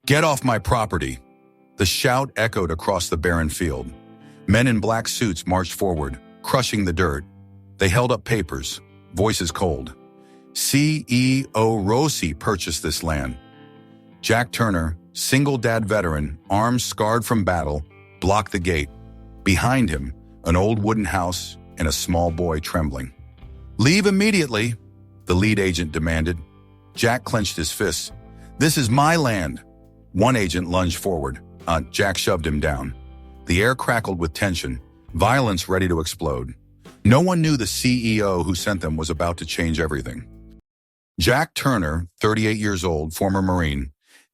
Get off my property! The shout echoed across the barren field. Men in black suits marched forward, crushing the dirt. They held up papers, voices cold. CEO Rossi purchased this land. Jack Turner, single dad veteran, arms scarred from battle, blocked the gate. Behind him, an old wooden house and a small boy trembling. Leave immediately, the lead agent demanded. Jack clenched his fists. This is my land. One agent lunged forward. Jack shoved him down. The air crackled with tension, violence ready to explode. No one knew the CEO who sent them was about to change everything. Jack Turner, 38 years old, former Marine,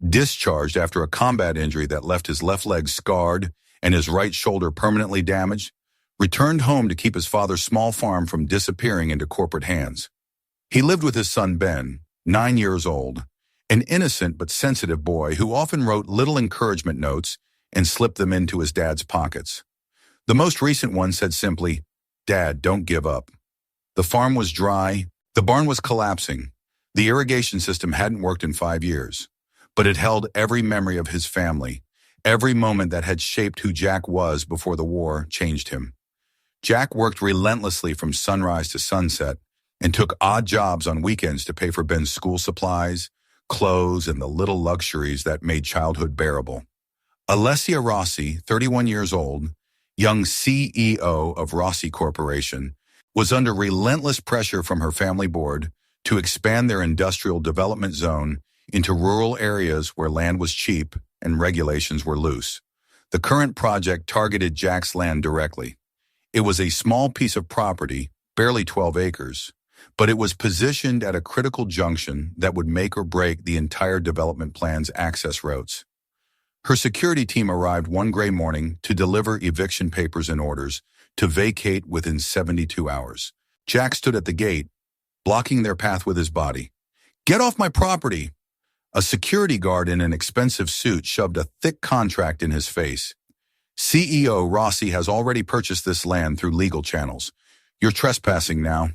discharged after a combat injury that left his left leg scarred and his right shoulder permanently damaged, returned home to keep his father's small farm from disappearing into corporate hands. He lived with his son Ben, 9 years old, an innocent but sensitive boy who often wrote little encouragement notes and slipped them into his dad's pockets. The most recent one said simply, "Dad, don't give up." The farm was dry, the barn was collapsing, the irrigation system hadn't worked in 5 years, but it held every memory of his family, every moment that had shaped who Jack was before the war changed him. Jack worked relentlessly from sunrise to sunset and took odd jobs on weekends to pay for Ben's school supplies, clothes, and the little luxuries that made childhood bearable. Allesia Rossi, 31 years old, young CEO of Rossi Corporation, was under relentless pressure from her family board to expand their industrial development zone into rural areas where land was cheap and regulations were loose. The current project targeted Jack's land directly. It was a small piece of property, barely 12 acres, but it was positioned at a critical junction that would make or break the entire development plan's access routes. Her security team arrived one gray morning to deliver eviction papers and orders to vacate within 72 hours. Jack stood at the gate, blocking their path with his body. "Get off my property!" A security guard in an expensive suit shoved a thick contract in his face. "CEO Rossi has already purchased this land through legal channels. You're trespassing now."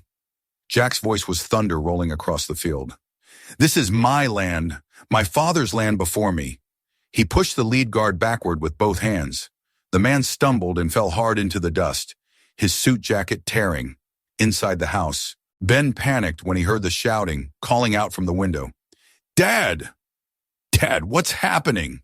Jack's voice was thunder rolling across the field. "This is my land, my father's land before me." He pushed the lead guard backward with both hands. The man stumbled and fell hard into the dust, his suit jacket tearing. Inside the house, Ben panicked when he heard the shouting, calling out from the window. "Dad! Dad, what's happening?"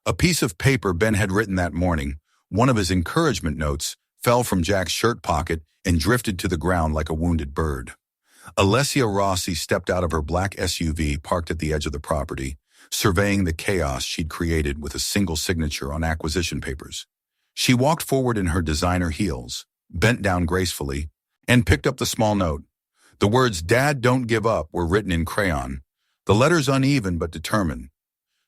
A piece of paper Ben had written that morning, one of his encouragement notes, fell from Jack's shirt pocket and drifted to the ground like a wounded bird. Allesia Rossi stepped out of her black SUV parked at the edge of the property, surveying the chaos she'd created with a single signature on acquisition papers. She walked forward in her designer heels, bent down gracefully, and picked up the small note. The words "Dad, don't give up" were written in crayon, the letters uneven but determined.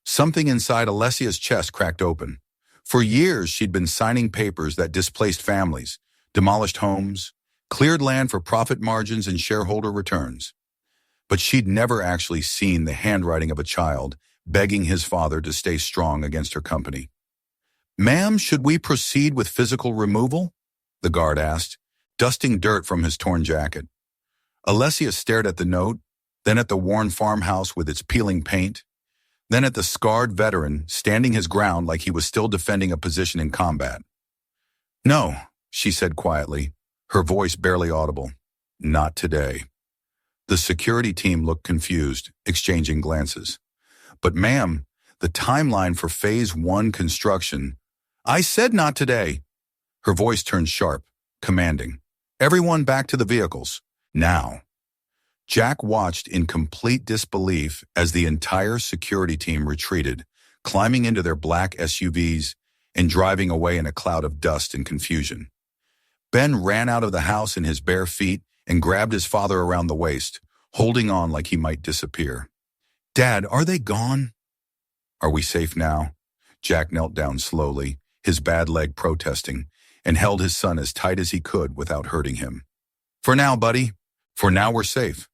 Something inside Alessia's chest cracked open. For years, she'd been signing papers that displaced families, demolished homes, cleared land for profit margins and shareholder returns. But she'd never actually seen the handwriting of a child begging his father to stay strong against her company. "Ma'am, should we proceed with physical removal?" the guard asked, dusting dirt from his torn jacket. Allesia stared at the note, then at the worn farmhouse with its peeling paint, then at the scarred veteran standing his ground like he was still defending a position in combat. "No," she said quietly, her voice barely audible. "Not today." The security team looked confused, exchanging glances. "But ma'am, the timeline for Phase 1 construction—" "I said not today." Her voice turned sharp, commanding. "Everyone back to the vehicles, now." Jack watched in complete disbelief as the entire security team retreated, climbing into their black SUVs and driving away in a cloud of dust and confusion. Ben ran out of the house in his bare feet and grabbed his father around the waist, holding on like he might disappear. "Dad, are they gone?" "Are we safe now?" Jack knelt down slowly, his bad leg protesting, and held his son as tight as he could without hurting him. "For now, buddy. For now we're safe."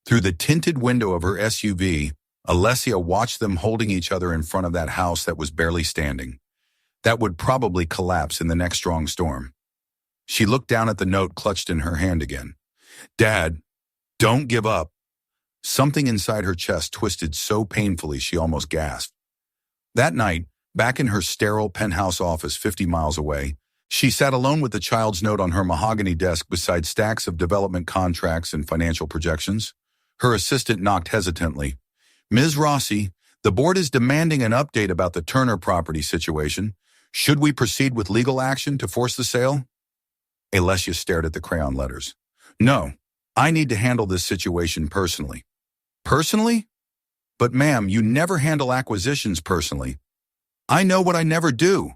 Through the tinted window of her SUV, Allesia watched them holding each other in front of that house that was barely standing. That would probably collapse in the next strong storm. She looked down at the note clutched in her hand again. "Dad, don't give up." Something inside her chest twisted so painfully she almost gasped. That night, back in her sterile penthouse office 50 miles away, she sat alone with the child's note on her mahogany desk beside stacks of development contracts and financial projections. Her assistant knocked hesitantly. "Ms. Rossi, the board is demanding an update about the Turner property situation. Should we proceed with legal action to force the sale?" Allesia stared at the crayon letters. "No, I need to handle this situation personally." "Personally? But ma'am, you never handle acquisitions personally." "I know what I never do,"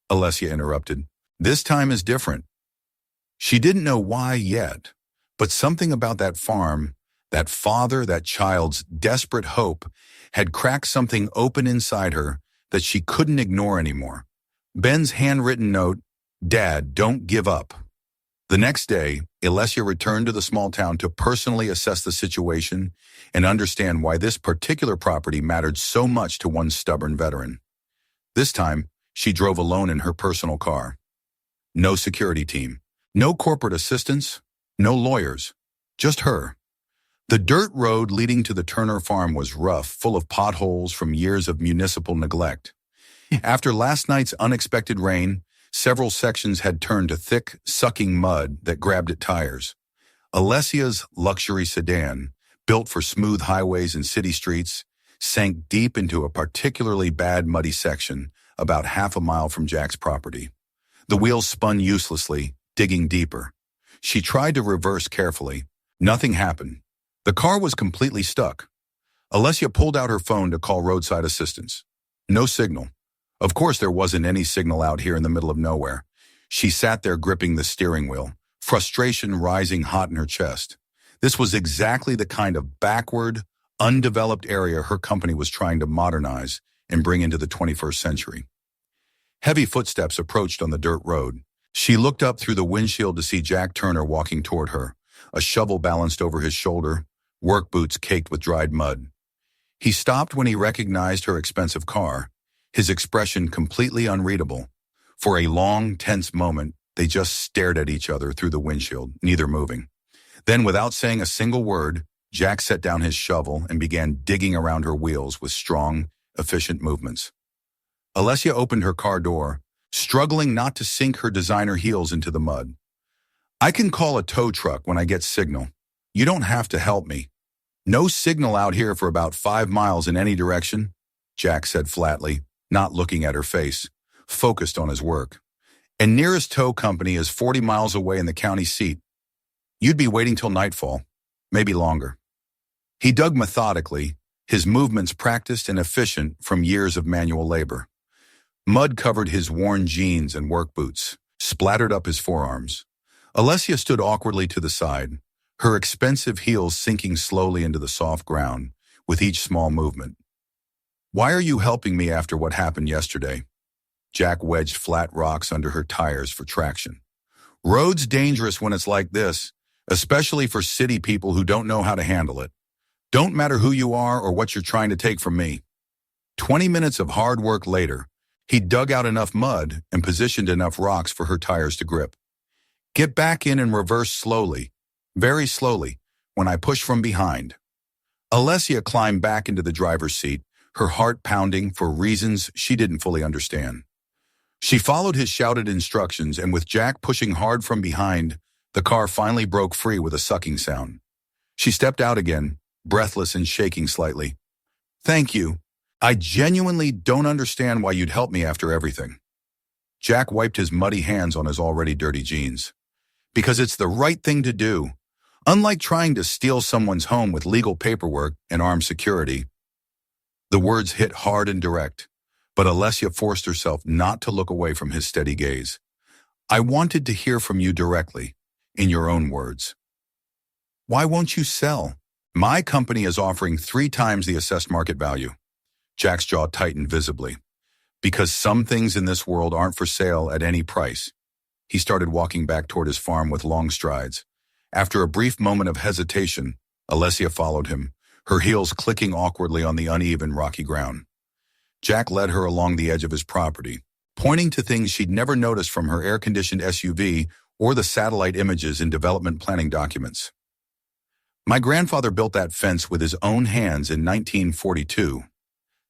Allesia interrupted. "This time is different." She didn't know why yet, but something about that farm, that father, that child's desperate hope, had cracked something open inside her that she couldn't ignore anymore. Ben's handwritten note, "Dad, don't give up." The next day, Allesia returned to the small town to personally assess the situation and understand why this particular property mattered so much to one stubborn veteran. This time, she drove alone in her personal car. No security team, no corporate assistants, no lawyers, just her. The dirt road leading to the Turner farm was rough, full of potholes from years of municipal neglect. After last night's unexpected rain, several sections had turned to thick, sucking mud that grabbed at tires. Alessia's luxury sedan, built for smooth highways and city streets, sank deep into a particularly bad muddy section about half a mile from Jack's property. The wheels spun uselessly, digging deeper. She tried to reverse carefully. Nothing happened. The car was completely stuck. Allesia pulled out her phone to call roadside assistance. No signal. Of course there wasn't any signal out here in the middle of nowhere. She sat there gripping the steering wheel, frustration rising hot in her chest. This was exactly the kind of backward, undeveloped area her company was trying to modernize and bring into the 21st century. Heavy footsteps approached on the dirt road. She looked up through the windshield to see Jack Turner walking toward her, a shovel balanced over his shoulder, work boots caked with dried mud. He stopped when he recognized her expensive car, his expression completely unreadable. For a long, tense moment, they just stared at each other through the windshield, neither moving. Then, without saying a single word, Jack set down his shovel and began digging around her wheels with strong, efficient movements. Allesia opened her car door, struggling not to sink her designer heels into the mud. "I can call a tow truck when I get signal. You don't have to help me." "No signal out here for about 5 miles in any direction," Jack said flatly, not looking at her face, focused on his work. "And nearest tow company is 40 miles away in the county seat. You'd be waiting till nightfall, maybe longer." He dug methodically, his movements practiced and efficient from years of manual labor. Mud covered his worn jeans and work boots, splattered up his forearms. Allesia stood awkwardly to the side, her expensive heels sinking slowly into the soft ground with each small movement. "Why are you helping me after what happened yesterday?" Jack wedged flat rocks under her tires for traction. "Road's dangerous when it's like this, especially for city people who don't know how to handle it. Don't matter who you are or what you're trying to take from me." 20 minutes of hard work later, he dug out enough mud and positioned enough rocks for her tires to grip. "Get back in and reverse slowly, very slowly, when I push from behind." Allesia climbed back into the driver's seat, her heart pounding for reasons she didn't fully understand. She followed his shouted instructions, and with Jack pushing hard from behind, the car finally broke free with a sucking sound. She stepped out again, breathless and shaking slightly. "Thank you. I genuinely don't understand why you'd help me after everything." Jack wiped his muddy hands on his already dirty jeans. "Because it's the right thing to do. Unlike trying to steal someone's home with legal paperwork and armed security." The words hit hard and direct, but Allesia forced herself not to look away from his steady gaze. "I wanted to hear from you directly, in your own words." "Why won't you sell? My company is offering 3 times the assessed market value." Jack's jaw tightened visibly. "Because some things in this world aren't for sale at any price." He started walking back toward his farm with long strides. After a brief moment of hesitation, Allesia followed him, her heels clicking awkwardly on the uneven, rocky ground. Jack led her along the edge of his property, pointing to things she'd never noticed from her air-conditioned SUV or the satellite images in development planning documents. "My grandfather built that fence with his own hands in 1942.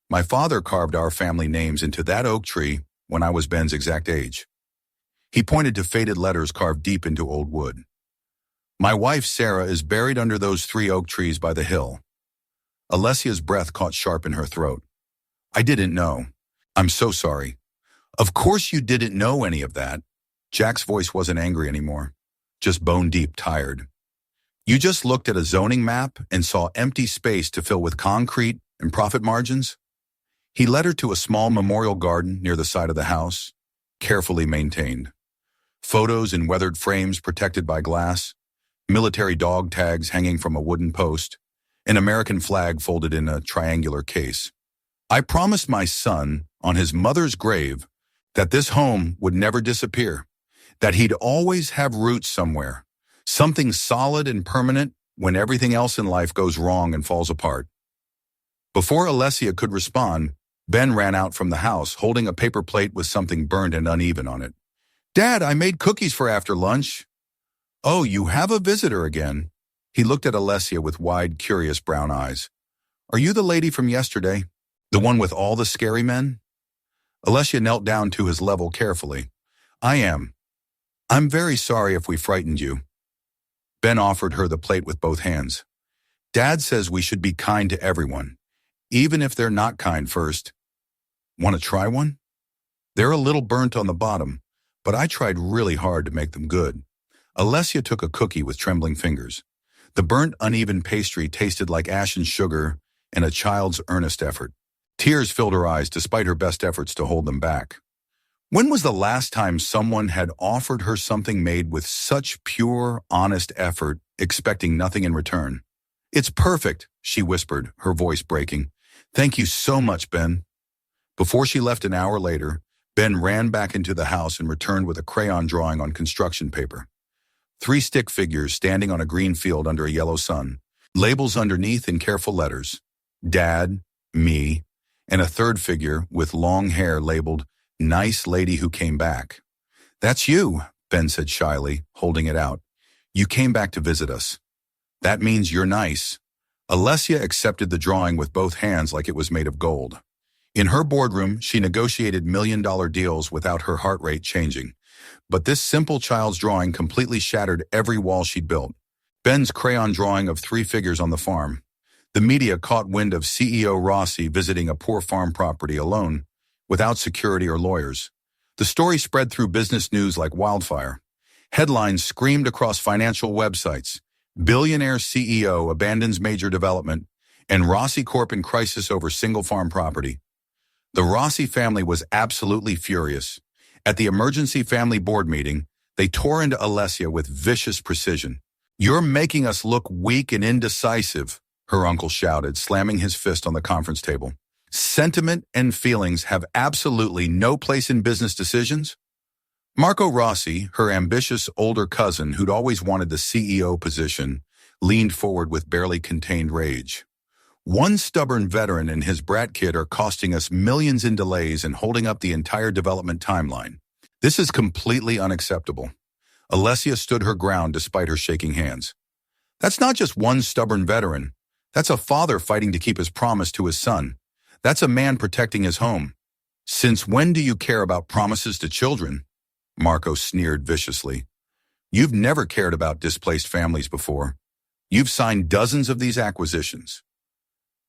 My father carved our family names into that oak tree when I was Ben's exact age. He pointed to faded letters carved deep into old wood. My wife, Sarah, is buried under those 3 oak trees by the hill. Alessia's breath caught sharp in her throat. I didn't know. I'm so sorry. Of course you didn't know any of that. Jack's voice wasn't angry anymore, just bone-deep tired. You just looked at a zoning map and saw empty space to fill with concrete and profit margins? He led her to a small memorial garden near the side of the house, carefully maintained. Photos in weathered frames protected by glass, military dog tags hanging from a wooden post, an American flag folded in a triangular case. I promised my son on his mother's grave that this home would never disappear, that he'd always have roots somewhere, something solid and permanent when everything else in life goes wrong and falls apart. Before Allesia could respond, Ben ran out from the house, holding a paper plate with something burned and uneven on it. Dad, I made cookies for after lunch. Oh, you have a visitor again. He looked at Allesia with wide, curious brown eyes. Are you the lady from yesterday? The one with all the scary men? Allesia knelt down to his level carefully. I am. I'm very sorry if we frightened you. Ben offered her the plate with both hands. Dad says we should be kind to everyone, even if they're not kind first. Want to try one? They're a little burnt on the bottom, but I tried really hard to make them good. Allesia took a cookie with trembling fingers. The burnt, uneven pastry tasted like ashen sugar and a child's earnest effort. Tears filled her eyes despite her best efforts to hold them back. When was the last time someone had offered her something made with such pure, honest effort, expecting nothing in return? It's perfect, she whispered, her voice breaking. Thank you so much, Ben. Before she left an hour later, Ben ran back into the house and returned with a crayon drawing on construction paper. 3 stick figures standing on a green field under a yellow sun, labels underneath in careful letters. Dad, me, and a 3rd figure with long hair labeled, Nice Lady Who Came Back. That's you, Ben said shyly, holding it out. You came back to visit us. That means you're nice. Allesia accepted the drawing with both hands like it was made of gold. In her boardroom, she negotiated million-dollar deals without her heart rate changing. But this simple child's drawing completely shattered every wall she'd built. Ben's crayon drawing of 3 figures on the farm. The media caught wind of CEO Rossi visiting a poor farm property alone, without security or lawyers. The story spread through business news like wildfire. Headlines screamed across financial websites. Billionaire CEO abandons major development, and Rossi Corp in crisis over single farm property. The Rossi family was absolutely furious. At the emergency family board meeting, they tore into Allesia with vicious precision. You're making us look weak and indecisive, her uncle shouted, slamming his fist on the conference table. Sentiment and feelings have absolutely no place in business decisions. Marco Rossi, her ambitious older cousin who'd always wanted the CEO position, leaned forward with barely contained rage. One stubborn veteran and his brat kid are costing us millions in delays and holding up the entire development timeline. This is completely unacceptable. Allesia stood her ground despite her shaking hands. That's not just one stubborn veteran. That's a father fighting to keep his promise to his son. That's a man protecting his home. Since when do you care about promises to children? Marco sneered viciously. You've never cared about displaced families before. You've signed dozens of these acquisitions.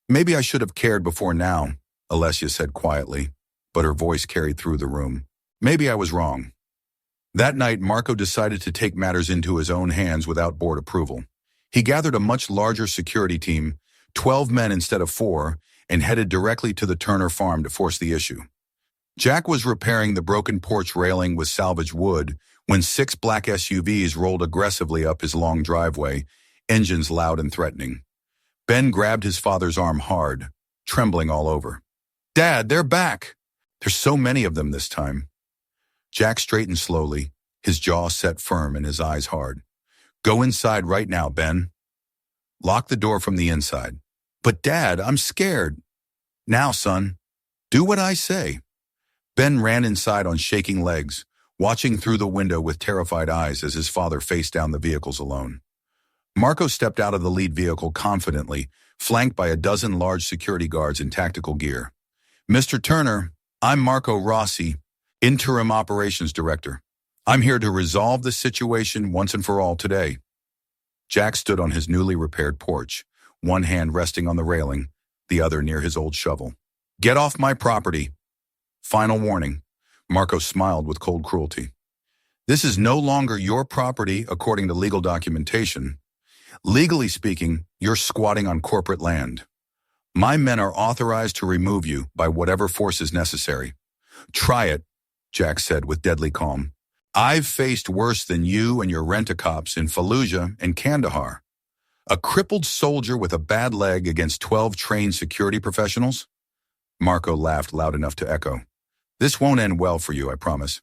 Maybe I should have cared before now, Allesia said quietly, but her voice carried through the room. Maybe I was wrong. That night, Marco decided to take matters into his own hands without board approval. He gathered a much larger security team, 12 men instead of 4, and headed directly to the Turner farm to force the issue. Jack was repairing the broken porch railing with salvaged wood when 6 black SUVs rolled aggressively up his long driveway, engines loud and threatening. Ben grabbed his father's arm hard, trembling all over. Dad, they're back! There's so many of them this time. Jack straightened slowly, his jaw set firm and his eyes hard. Go inside right now, Ben. Lock the door from the inside. But Dad, I'm scared. Now, son, do what I say. Ben ran inside on shaking legs, watching through the window with terrified eyes as his father faced down the vehicles alone. Marco stepped out of the lead vehicle confidently, flanked by a dozen large security guards in tactical gear. Mr. Turner, I'm Marco Rossi, Interim Operations Director. I'm here to resolve the situation once and for all today. Jack stood on his newly repaired porch, one hand resting on the railing, the other near his old shovel. Get off my property. Final warning. Marco smiled with cold cruelty. This is no longer your property according to legal documentation. Legally speaking, you're squatting on corporate land. My men are authorized to remove you by whatever force is necessary. Try it, Jack said with deadly calm. I've faced worse than you and your rent-a-cops in Fallujah and Kandahar. A crippled soldier with a bad leg against 12 trained security professionals? Marco laughed loud enough to echo. This won't end well for you, I promise.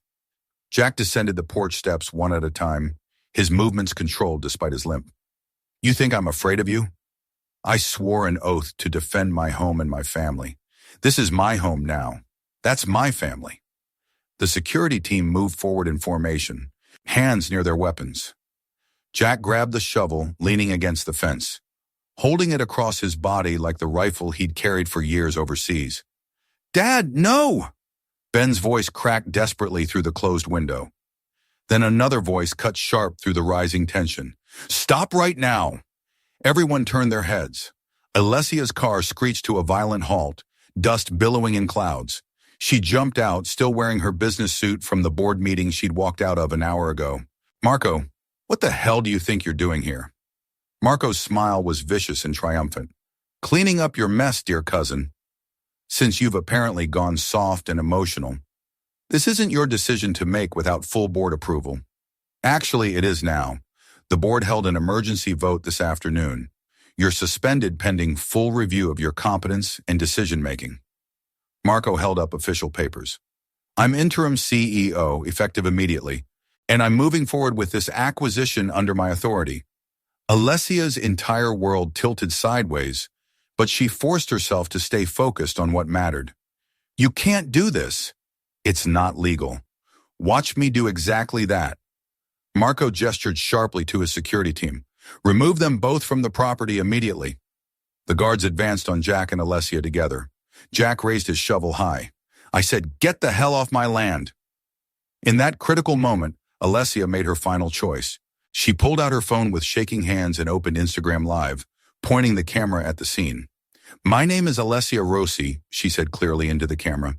Jack descended the porch steps one at a time, his movements controlled despite his limp. You think I'm afraid of you? I swore an oath to defend my home and my family. This is my home now. That's my family. The security team moved forward in formation, hands near their weapons. Jack grabbed the shovel, leaning against the fence, holding it across his body like the rifle he'd carried for years overseas. Dad, no! Ben's voice cracked desperately through the closed window. Then another voice cut sharp through the rising tension. Stop right now! Everyone turned their heads. Alessia's car screeched to a violent halt, dust billowing in clouds. She jumped out, still wearing her business suit from the board meeting she'd walked out of an hour ago. Marco, what the hell do you think you're doing here? Marco's smile was vicious and triumphant. Cleaning up your mess, dear cousin. Since you've apparently gone soft and emotional, this isn't your decision to make without full board approval. Actually, it is now. The board held an emergency vote this afternoon. You're suspended pending full review of your competence and decision-making. Marco held up official papers. I'm interim CEO, effective immediately, and I'm moving forward with this acquisition under my authority. Alessia's entire world tilted sideways, but she forced herself to stay focused on what mattered. You can't do this. It's not legal. Watch me do exactly that. Marco gestured sharply to his security team. Remove them both from the property immediately. The guards advanced on Jack and Allesia together. Jack raised his shovel high. I said, get the hell off my land. In that critical moment, Allesia made her final choice. She pulled out her phone with shaking hands and opened Instagram Live, pointing the camera at the scene. My name is Allesia Rossi, she said clearly into the camera.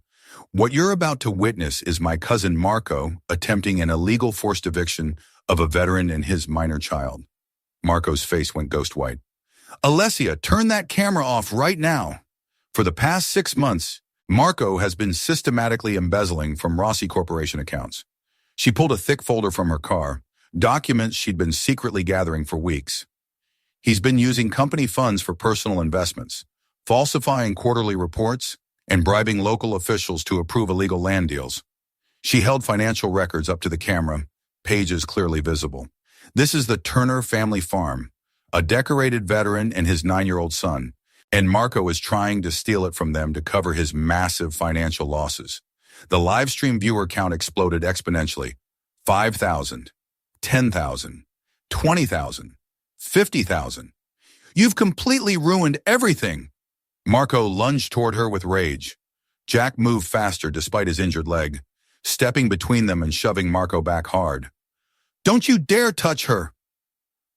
What you're about to witness is my cousin Marco attempting an illegal forced eviction of a veteran and his minor child. Marco's face went ghost white. Allesia, turn that camera off right now. For the past 6 months, Marco has been systematically embezzling from Rossi Corporation accounts. She pulled a thick folder from her car, documents she'd been secretly gathering for weeks. He's been using company funds for personal investments, falsifying quarterly reports, and bribing local officials to approve illegal land deals. She held financial records up to the camera, pages clearly visible. This is the Turner family farm, a decorated veteran and his 9-year-old son, and Marco is trying to steal it from them to cover his massive financial losses. The live stream viewer count exploded exponentially. 5,000, 10,000, 20,000, 50,000. You've completely ruined everything. Marco lunged toward her with rage. Jack moved faster despite his injured leg, stepping between them and shoving Marco back hard. Don't you dare touch her!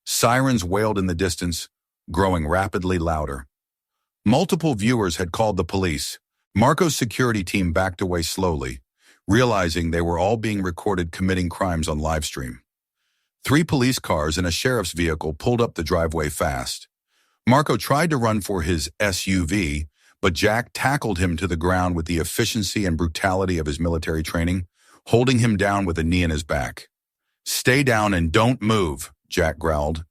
Sirens wailed in the distance, growing rapidly louder. Multiple viewers had called the police. Marco's security team backed away slowly, realizing they were all being recorded committing crimes on livestream. 3 police cars and a sheriff's vehicle pulled up the driveway fast. Marco tried to run for his SUV, but Jack tackled him to the ground with the efficiency and brutality of his military training, holding him down with a knee in his back. Stay down and don't move, Jack growled.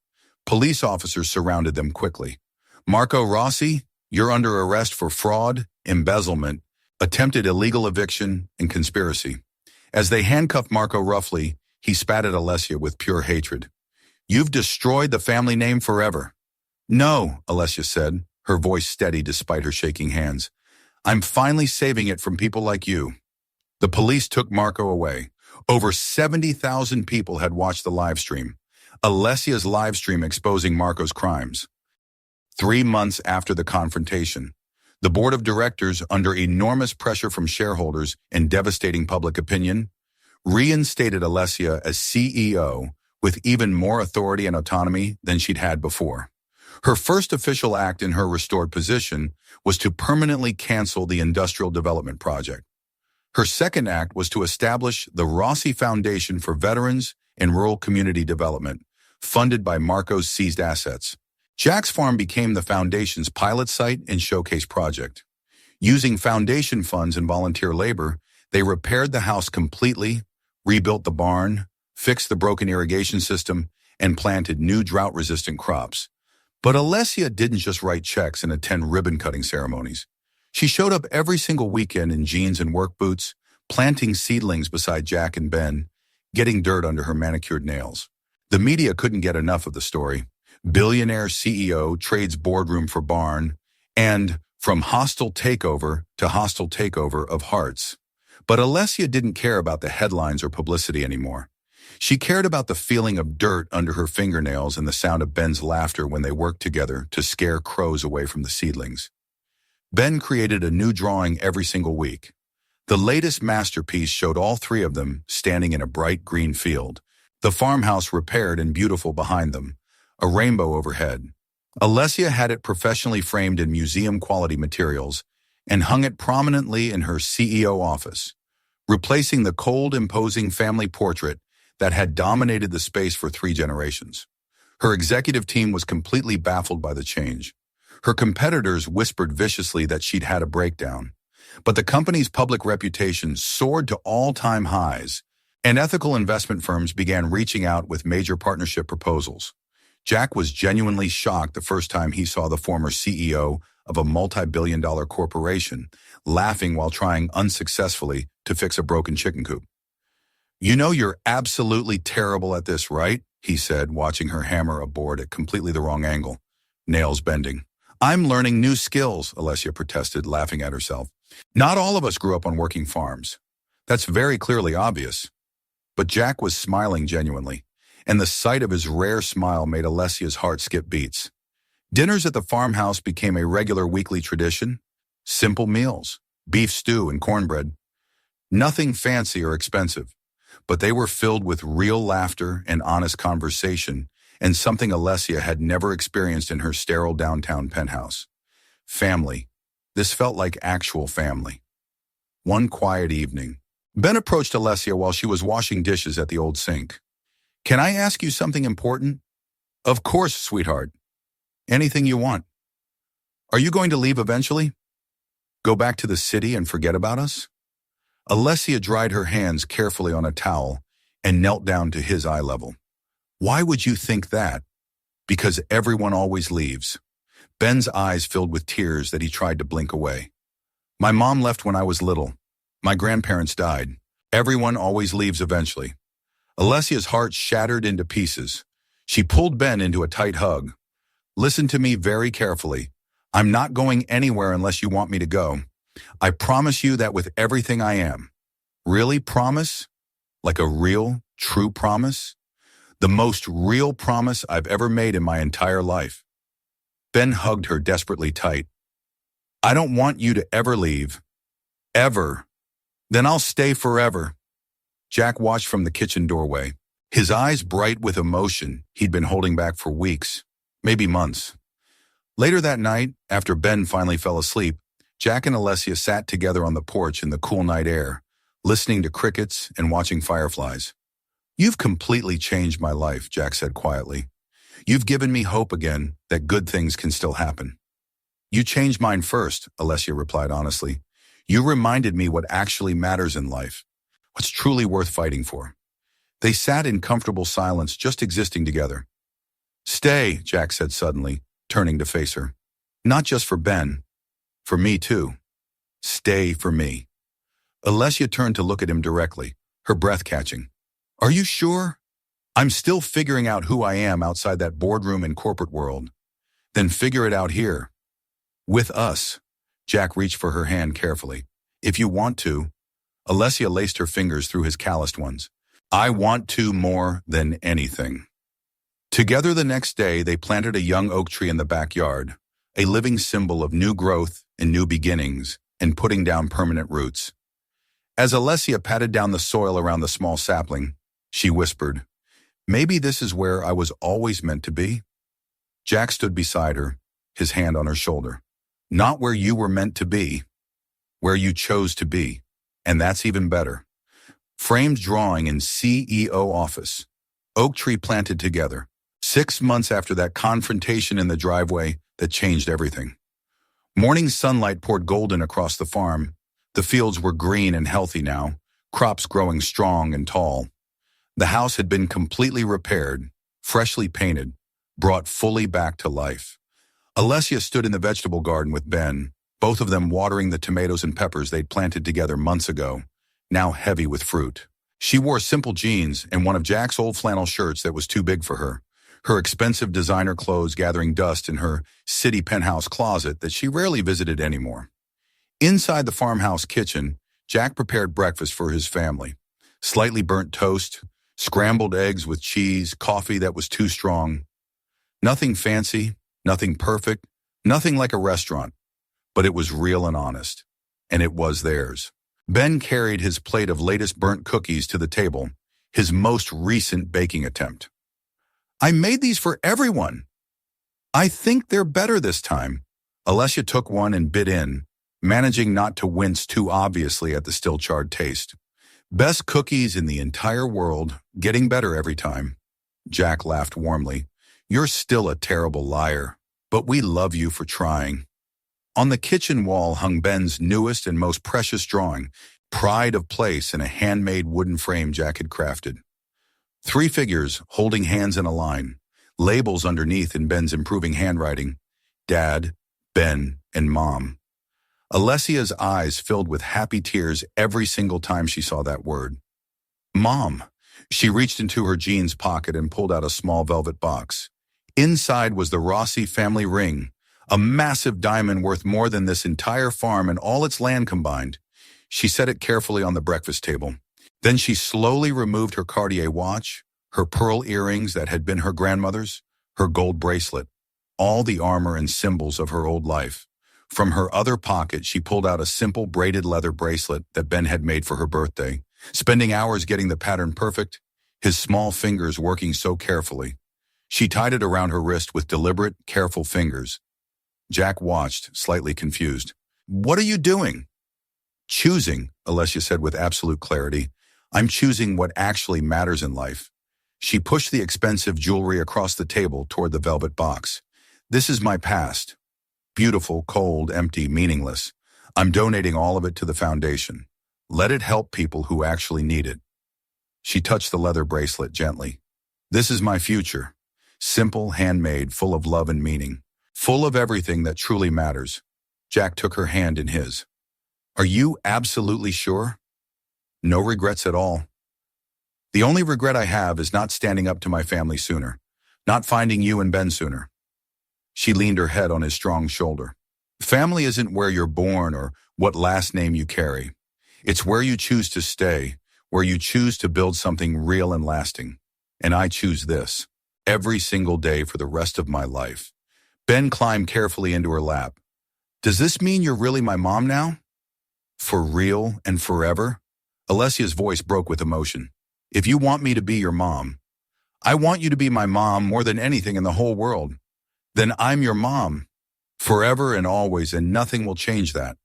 Police officers surrounded them quickly. Marco Rossi, you're under arrest for fraud, embezzlement, attempted illegal eviction, and conspiracy. As they handcuffed Marco roughly, he spat at Allesia with pure hatred. You've destroyed the family name forever. No, Allesia said, her voice steady despite her shaking hands. I'm finally saving it from people like you. The police took Marco away. Over 70,000 people had watched the live stream. Alessia's live stream exposing Marco's crimes. 3 months after the confrontation, The board of directors, under enormous pressure from shareholders and devastating public opinion, reinstated Allesia as CEO with even more authority and autonomy than she'd had before. Her first official act in her restored position was to permanently cancel the Industrial Development Project. Her second act was to establish the Rossi Foundation for Veterans and Rural Community Development, funded by Marco's seized assets. Jack's farm became the foundation's pilot site and showcase project. Using foundation funds and volunteer labor, they repaired the house completely, rebuilt the barn, fixed the broken irrigation system, and planted new drought-resistant crops. But Allesia didn't just write checks and attend ribbon-cutting ceremonies. She showed up every single weekend in jeans and work boots, planting seedlings beside Jack and Ben, getting dirt under her manicured nails. The media couldn't get enough of the story. Billionaire CEO trades boardroom for barn, and from hostile takeover to hostile takeover of hearts. But Allesia didn't care about the headlines or publicity anymore. She cared about the feeling of dirt under her fingernails and the sound of Ben's laughter when they worked together to scare crows away from the seedlings. Ben created a new drawing every single week. The latest masterpiece showed all three of them standing in a bright green field, the farmhouse repaired and beautiful behind them, a rainbow overhead. Allesia had it professionally framed in museum-quality materials and hung it prominently in her CEO office, replacing the cold, imposing family portrait that had dominated the space for 3 generations. Her executive team was completely baffled by the change. Her competitors whispered viciously that she'd had a breakdown. But the company's public reputation soared to all-time highs, and ethical investment firms began reaching out with major partnership proposals. Jack was genuinely shocked the first time he saw the former CEO of a multi-billion-dollar corporation laughing while trying unsuccessfully to fix a broken chicken coop. "You know you're absolutely terrible at this, right?" he said, watching her hammer a board at completely the wrong angle, nails bending. "I'm learning new skills," Allesia protested, laughing at herself. "Not all of us grew up on working farms. That's very clearly obvious." But Jack was smiling genuinely, and the sight of his rare smile made Alessia's heart skip beats. Dinners at the farmhouse became a regular weekly tradition. Simple meals, beef stew and cornbread. Nothing fancy or expensive, but they were filled with real laughter and honest conversation, and something Allesia had never experienced in her sterile downtown penthouse. Family. This felt like actual family. One quiet evening, Ben approached Allesia while she was washing dishes at the old sink. "Can I ask you something important?" "Of course, sweetheart. Anything you want." "Are you going to leave eventually? Go back to the city and forget about us?" Allesia dried her hands carefully on a towel and knelt down to his eye level. "Why would you think that?" "Because everyone always leaves." Ben's eyes filled with tears that he tried to blink away. "My mom left when I was little. My grandparents died. Everyone always leaves eventually." Alessia's heart shattered into pieces. She pulled Ben into a tight hug. "Listen to me very carefully. I'm not going anywhere unless you want me to go. I promise you that with everything I am." "Really promise? Like a real, true promise?" "The most real promise I've ever made in my entire life." Ben hugged her desperately tight. "I don't want you to ever leave. Ever. Then I'll stay forever." Jack watched from the kitchen doorway, his eyes bright with emotion he'd been holding back for weeks, maybe months. Later that night, after Ben finally fell asleep, Jack and Allesia sat together on the porch in the cool night air, listening to crickets and watching fireflies. "You've completely changed my life," Jack said quietly. "You've given me hope again that good things can still happen." "You changed mine first," Allesia replied honestly. "You reminded me what actually matters in life, what's truly worth fighting for." They sat in comfortable silence, just existing together. "Stay," Jack said suddenly, turning to face her. "Not just for Ben. For me, too. Stay for me." Allesia turned to look at him directly, her breath catching. "Are you sure?" "I'm still figuring out who I am outside that boardroom and corporate world. Then figure it out here. With us." Jack reached for her hand carefully. "If you want to." Allesia laced her fingers through his calloused ones. "I want to more than anything." Together the next day, they planted a young oak tree in the backyard, a living symbol of new growth and new beginnings and putting down permanent roots. As Allesia patted down the soil around the small sapling, she whispered, "Maybe this is where I was always meant to be." Jack stood beside her, his hand on her shoulder. "Not where you were meant to be, where you chose to be, and that's even better." Framed drawing in CEO office. Oak tree planted together. 6 months after that confrontation in the driveway that changed everything. Morning sunlight poured golden across the farm. The fields were green and healthy now, crops growing strong and tall. The house had been completely repaired, freshly painted, brought fully back to life. Allesia stood in the vegetable garden with Ben, both of them watering the tomatoes and peppers they'd planted together months ago, now heavy with fruit. She wore simple jeans and one of Jack's old flannel shirts that was too big for her, her expensive designer clothes gathering dust in her city penthouse closet that she rarely visited anymore. Inside the farmhouse kitchen, Jack prepared breakfast for his family. Slightly burnt toast, scrambled eggs with cheese, coffee that was too strong. Nothing fancy, nothing perfect, nothing like a restaurant, but it was real and honest, and it was theirs. Ben carried his plate of latest burnt cookies to the table, his most recent baking attempt. "I made these for everyone. I think they're better this time." Allesia took one and bit in, managing not to wince too obviously at the still charred taste. "Best cookies in the entire world, getting better every time." Jack laughed warmly. "You're still a terrible liar, but we love you for trying." On the kitchen wall hung Ben's newest and most precious drawing, pride of place in a handmade wooden frame Jack had crafted. 3 figures holding hands in a line, labels underneath in Ben's improving handwriting, Dad, Ben, and Mom. Alessia's eyes filled with happy tears every single time she saw that word. "Mom." She reached into her jeans pocket and pulled out a small velvet box. Inside was the Rossi family ring, a massive diamond worth more than this entire farm and all its land combined. She set it carefully on the breakfast table. Then she slowly removed her Cartier watch, her pearl earrings that had been her grandmother's, her gold bracelet, all the armor and symbols of her old life. From her other pocket, she pulled out a simple braided leather bracelet that Ben had made for her birthday, spending hours getting the pattern perfect, his small fingers working so carefully. She tied it around her wrist with deliberate, careful fingers. Jack watched, slightly confused. "What are you doing?" "Choosing," Allesia said with absolute clarity. "I'm choosing what actually matters in life." She pushed the expensive jewelry across the table toward the velvet box. "This is my past. Beautiful, cold, empty, meaningless. I'm donating all of it to the foundation. Let it help people who actually need it." She touched the leather bracelet gently. "This is my future. Simple, handmade, full of love and meaning. Full of everything that truly matters." Jack took her hand in his. "Are you absolutely sure?" "No regrets at all. The only regret I have is not standing up to my family sooner, not finding you and Ben sooner." She leaned her head on his strong shoulder. "Family isn't where you're born or what last name you carry. It's where you choose to stay, where you choose to build something real and lasting. And I choose this, every single day for the rest of my life." Ben climbed carefully into her lap. "Does this mean you're really my mom now? For real and forever?" Alessia's voice broke with emotion. "If you want me to be your mom, I want you to be my mom more than anything in the whole world. Then I'm your mom, forever and always, and nothing will change that."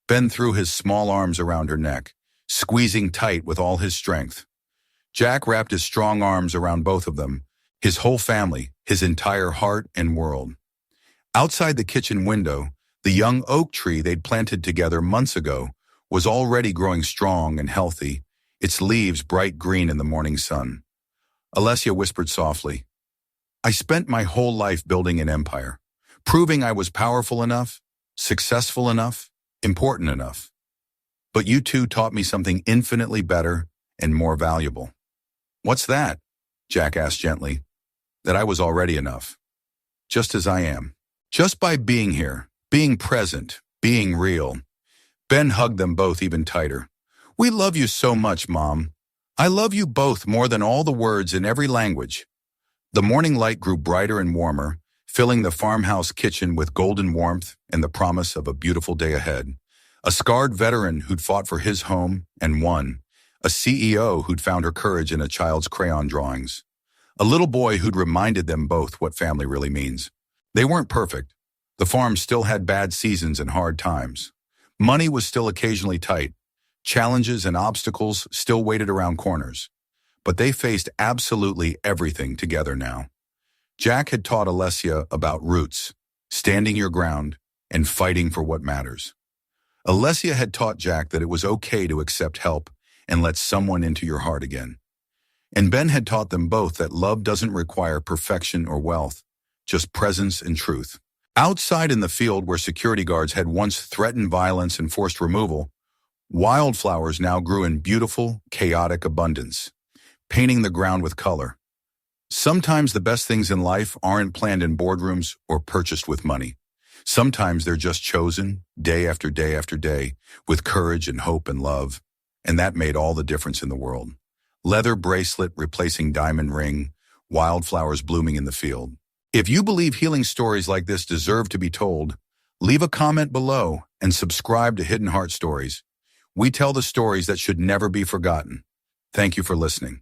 Ben threw his small arms around her neck, squeezing tight with all his strength. Jack wrapped his strong arms around both of them, his whole family, his entire heart and world. Outside the kitchen window, the young oak tree they'd planted together months ago was already growing strong and healthy, its leaves bright green in the morning sun. Allesia whispered softly, "I spent my whole life building an empire, proving I was powerful enough, successful enough, important enough. But you two taught me something infinitely better and more valuable." "What's that?" Jack asked gently. "That I was already enough, just as I am. Just by being here, being present, being real." Ben hugged them both even tighter. "We love you so much, Mom. I love you both more than all the words in every language." The morning light grew brighter and warmer, filling the farmhouse kitchen with golden warmth and the promise of a beautiful day ahead. A scarred veteran who'd fought for his home and won. A CEO who'd found her courage in a child's crayon drawings. A little boy who'd reminded them both what family really means. They weren't perfect. The farm still had bad seasons and hard times. Money was still occasionally tight. Challenges and obstacles still waited around corners. But they faced absolutely everything together now. Jack had taught Allesia about roots, standing your ground, and fighting for what matters. Allesia had taught Jack that it was okay to accept help and let someone into your heart again. And Ben had taught them both that love doesn't require perfection or wealth, just presence and truth. Outside in the field where security guards had once threatened violence and forced removal, wildflowers now grew in beautiful, chaotic abundance, painting the ground with color. Sometimes the best things in life aren't planned in boardrooms or purchased with money. Sometimes they're just chosen, day after day after day, with courage and hope and love, and that made all the difference in the world. Leather bracelet replacing diamond ring, wildflowers blooming in the field. If you believe healing stories like this deserve to be told, leave a comment below and subscribe to Hidden Heart Stories. We tell the stories that should never be forgotten. Thank you for listening.